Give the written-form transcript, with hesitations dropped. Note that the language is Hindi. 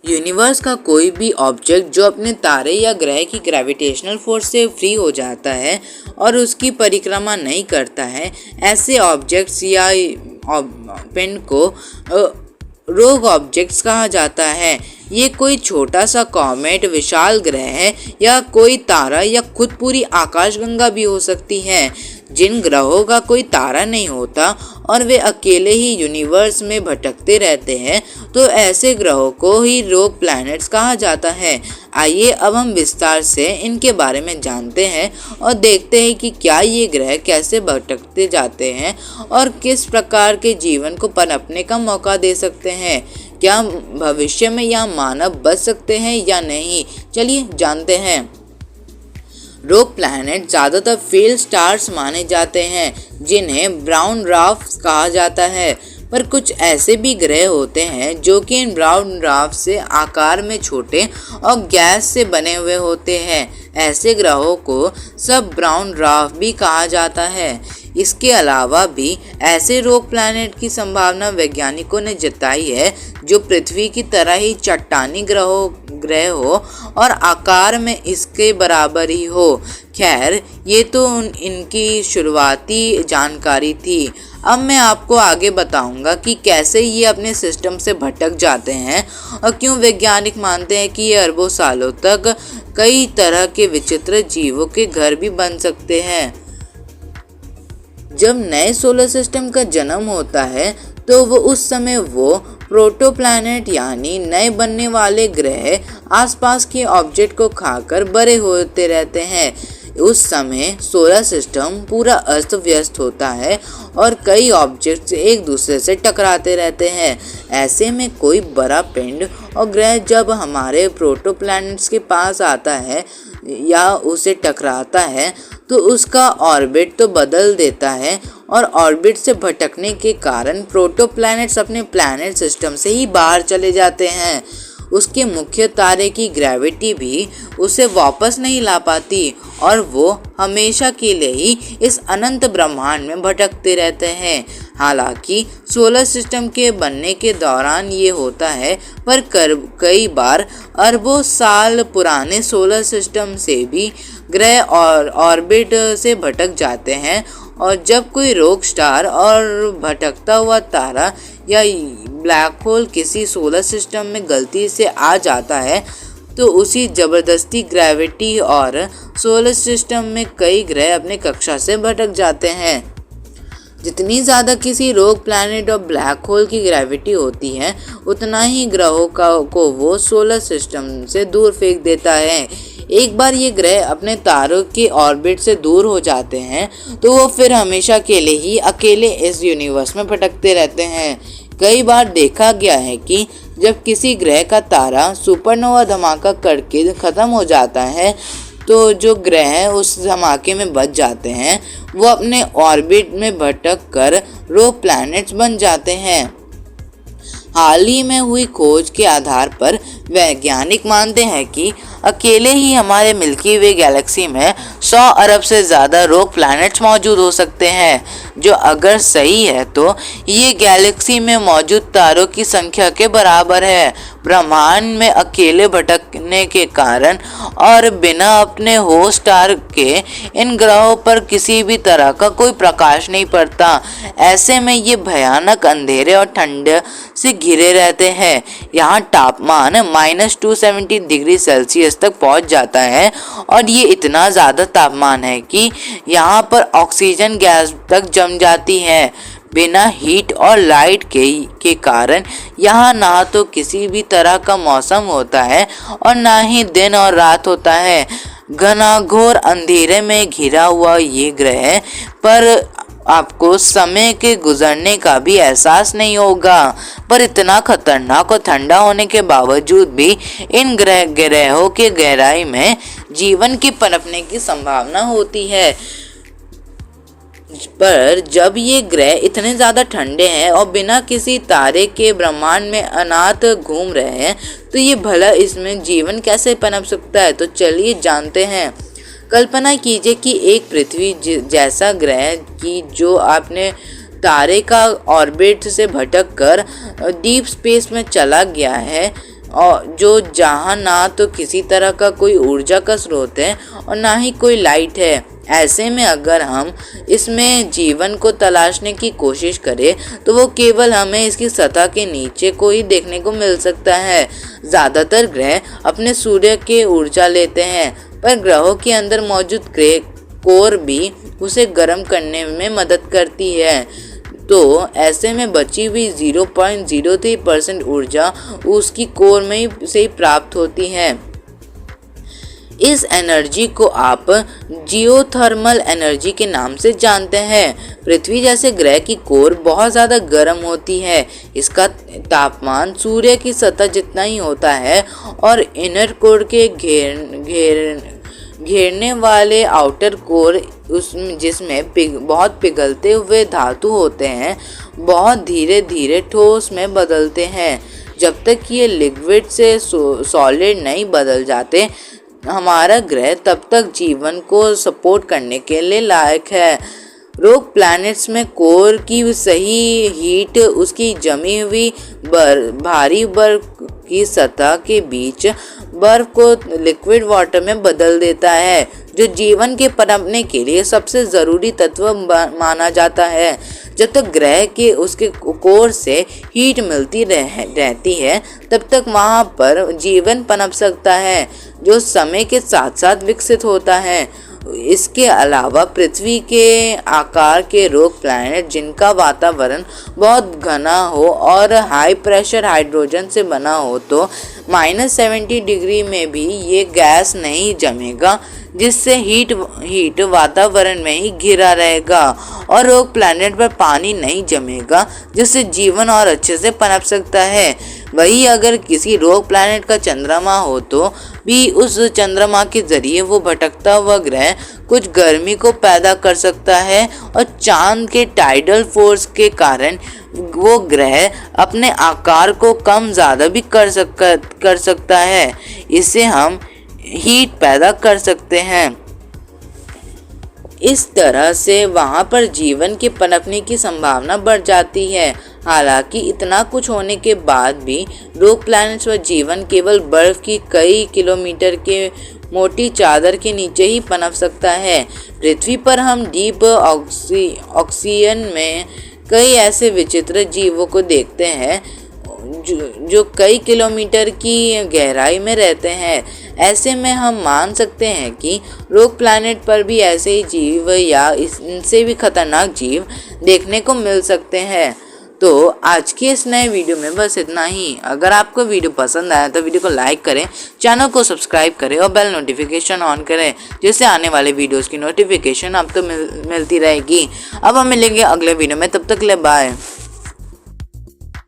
यूनिवर्स का कोई भी ऑब्जेक्ट जो अपने तारे या ग्रह की ग्रेविटेशनल फोर्स से फ्री हो जाता है और उसकी परिक्रमा नहीं करता है, ऐसे ऑब्जेक्ट्स या पिंड को रोग ऑब्जेक्ट्स कहा जाता है। ये कोई छोटा सा कॉमेट, विशाल ग्रह है या कोई तारा या खुद पूरी आकाशगंगा भी हो सकती है। जिन ग्रहों का कोई तारा नहीं होता और वे अकेले ही यूनिवर्स में भटकते रहते हैं, तो ऐसे ग्रहों को ही रोग प्लैनेट्स कहा जाता है। आइए अब हम विस्तार से इनके बारे में जानते हैं और देखते हैं कि क्या ये ग्रह कैसे भटकते जाते हैं और किस प्रकार के जीवन को पनपने का मौका दे सकते हैं। क्या भविष्य में यहाँ मानव बच सकते हैं या नहीं, चलिए जानते हैं। रोग प्लैनेट ज़्यादातर फेल स्टार्स माने जाते हैं, जिन्हें ब्राउन ड्वार्फ्स कहा जाता है। पर कुछ ऐसे भी ग्रह होते हैं जो कि इन ब्राउन ड्वार्फ से आकार में छोटे और गैस से बने हुए होते हैं। ऐसे ग्रहों को सब ब्राउन ड्वार्फ भी कहा जाता है। इसके अलावा भी ऐसे रोग प्लैनेट की संभावना वैज्ञानिकों ने जताई है जो पृथ्वी की तरह ही चट्टानी ग्रह हो और आकार में इसके बराबर ही हो। खैर, ये तो इनकी शुरुआती जानकारी थी। अब मैं आपको आगे बताऊंगा कि कैसे ये अपने सिस्टम से भटक जाते हैं और क्यों वैज्ञानिक मानते हैं कि ये अरबों सालों तक कई तरह के विचित्र जीवों के घर भी बन सकते हैं। जब नए सोलर सिस्टम का जन्म होता है तो उस समय वो प्रोटोप्लैनेट यानी नए बनने वाले ग्रह आसपास के ऑब्जेक्ट को खाकर बड़े होते रहते हैं। उस समय सोलर सिस्टम पूरा अस्त व्यस्त होता है और कई ऑब्जेक्ट्स एक दूसरे से टकराते रहते हैं। ऐसे में कोई बड़ा पिंड और ग्रह जब हमारे प्रोटोप्लैनेट्स के पास आता है या उसे टकराता है तो उसका ऑर्बिट तो बदल देता है और ऑर्बिट से भटकने के कारण प्रोटोप्लैनेट्स अपने प्लैनेट सिस्टम से ही बाहर चले जाते हैं। उसके मुख्य तारे की ग्रेविटी भी उसे वापस नहीं ला पाती और वो हमेशा के लिए ही इस अनंत ब्रह्मांड में भटकते रहते हैं। हालांकि सोलर सिस्टम के बनने के दौरान ये होता है, पर कई बार अरबों साल पुराने सोलर सिस्टम से भी ग्रह और ऑर्बिट से भटक जाते हैं। और जब कोई रोग स्टार और भटकता हुआ तारा या ब्लैक होल किसी सोलर सिस्टम में गलती से आ जाता है तो उसी ज़बरदस्ती ग्रेविटी और सोलर सिस्टम में कई ग्रह अपने कक्षा से भटक जाते हैं। जितनी ज़्यादा किसी रोग प्लैनेट और ब्लैक होल की ग्रेविटी होती है, उतना ही ग्रहों को वो सोलर सिस्टम से दूर फेंक देता है। एक बार ये ग्रह अपने तारों के ऑर्बिट से दूर हो जाते हैं तो वो फिर हमेशा के लिए ही अकेले इस यूनिवर्स में भटकते रहते हैं। कई बार देखा गया है कि जब किसी ग्रह का तारा सुपरनोवा धमाका करके ख़त्म हो जाता है तो जो ग्रह उस धमाके में बच जाते हैं वो अपने ऑर्बिट में भटक कर रोग प्लैनेट्स बन जाते हैं। हाल ही में हुई खोज के आधार पर वैज्ञानिक मानते हैं कि अकेले ही हमारे मिल्की वे गैलेक्सी में 100 अरब से ज़्यादा रोग प्लैनेट्स मौजूद हो सकते हैं, जो अगर सही है तो ये गैलेक्सी में मौजूद तारों की संख्या के बराबर है। ब्रह्मांड में अकेले भटकने के कारण और बिना अपने होस्ट स्टार के इन ग्रहों पर किसी भी तरह का कोई प्रकाश नहीं पड़ता। ऐसे में ये भयानक अंधेरे और ठंड से घिरे रहते हैं। यहाँ तापमान -270 डिग्री सेल्सियस तक पहुँच जाता है और ये इतना ज़्यादा तापमान है कि यहाँ पर ऑक्सीजन गैस तक जम जाती है। बिना हीट और लाइट के कारण यहाँ ना तो किसी भी तरह का मौसम होता है और ना ही दिन और रात होता है। घनाघोर अंधेरे में घिरा हुआ ये ग्रह पर आपको समय के गुजरने का भी एहसास नहीं होगा। पर इतना खतरनाक और ठंडा होने के बावजूद भी इन ग्रहों के गहराई में जीवन के पनपने की संभावना होती है। पर जब ये ग्रह इतने ज़्यादा ठंडे हैं और बिना किसी तारे के ब्रह्मांड में अनाथ घूम रहे हैं तो ये भला इसमें जीवन कैसे पनप सकता है, तो चलिए जानते हैं। कल्पना कीजिए कि एक पृथ्वी जैसा ग्रह की जो आपने तारे का ऑर्बिट से भटक कर डीप स्पेस में चला गया है और जो जहाँ ना तो किसी तरह का कोई ऊर्जा का स्रोत है और ना ही कोई लाइट है। ऐसे में अगर हम इसमें जीवन को तलाशने की कोशिश करें तो वो केवल हमें इसकी सतह के नीचे को ही देखने को मिल सकता है। ज़्यादातर ग्रह अपने सूर्य के ऊर्जा लेते हैं, पर ग्रहों के अंदर मौजूद कोर भी उसे गर्म करने में मदद करती है। तो ऐसे में बची हुई 0.03% ऊर्जा उसकी कोर में से ही प्राप्त होती है। इस एनर्जी को आप जियोथर्मल एनर्जी के नाम से जानते हैं। पृथ्वी जैसे ग्रह की कोर बहुत ज़्यादा गर्म होती है। इसका तापमान सूर्य की सतह जितना ही होता है और इनर कोर के घेरने वाले आउटर कोर जिसमें बहुत पिघलते हुए धातु होते हैं, बहुत धीरे धीरे ठोस में बदलते हैं। जब तक ये लिक्विड से सॉलिड नहीं बदल जाते, हमारा ग्रह तब तक जीवन को सपोर्ट करने के लिए लायक है। रोग प्लैनेट्स में कोर की सही हीट उसकी जमी हुई भारी बर्फ की सतह के बीच बर्फ को लिक्विड वाटर में बदल देता है, जो जीवन के पनपने के लिए सबसे ज़रूरी तत्व माना जाता है। जब तक ग्रह के उसके कोर से हीट मिलती रहती है, तब तक वहाँ पर जीवन पनप सकता है, जो समय के साथ साथ विकसित होता है। इसके अलावा पृथ्वी के आकार के रोग प्लैनेट जिनका वातावरण बहुत घना हो और हाई प्रेशर हाइड्रोजन से बना हो, तो -70 डिग्री में भी ये गैस नहीं जमेगा, जिससे हीट वातावरण में ही घिरा रहेगा और रोग प्लैनेट पर पानी नहीं जमेगा, जिससे जीवन और अच्छे से पनप सकता है। वही अगर किसी रोग प्लैनेट का चंद्रमा हो तो भी उस चंद्रमा के जरिए वो भटकता हुआ ग्रह कुछ गर्मी को पैदा कर सकता है और चांद के टाइडल फोर्स के कारण वो ग्रह अपने आकार को कम ज़्यादा भी कर सकता है। इससे हम हीट पैदा कर सकते हैं। इस तरह से वहाँ पर जीवन के पनपने की संभावना बढ़ जाती है। हालांकि इतना कुछ होने के बाद भी रोग प्लैनेट्स पर जीवन केवल बर्फ की कई किलोमीटर के मोटी चादर के नीचे ही पनप सकता है। पृथ्वी पर हम डीप ऑक्सीजन में कई ऐसे विचित्र जीवों को देखते हैं जो कई किलोमीटर की गहराई में रहते हैं। ऐसे में हम मान सकते हैं कि रोग प्लैनेट पर भी ऐसे ही जीव या इनसे भी खतरनाक जीव देखने को मिल सकते हैं। तो आज के इस नए वीडियो में बस इतना ही। अगर आपको वीडियो पसंद आया तो वीडियो को लाइक करें, चैनल को सब्सक्राइब करें और बेल नोटिफिकेशन ऑन करें, जिससे आने वाले वीडियोस की नोटिफिकेशन आपको मिलती रहेगी। अब हम मिलेंगे अगले वीडियो में, तब तक ले बाय।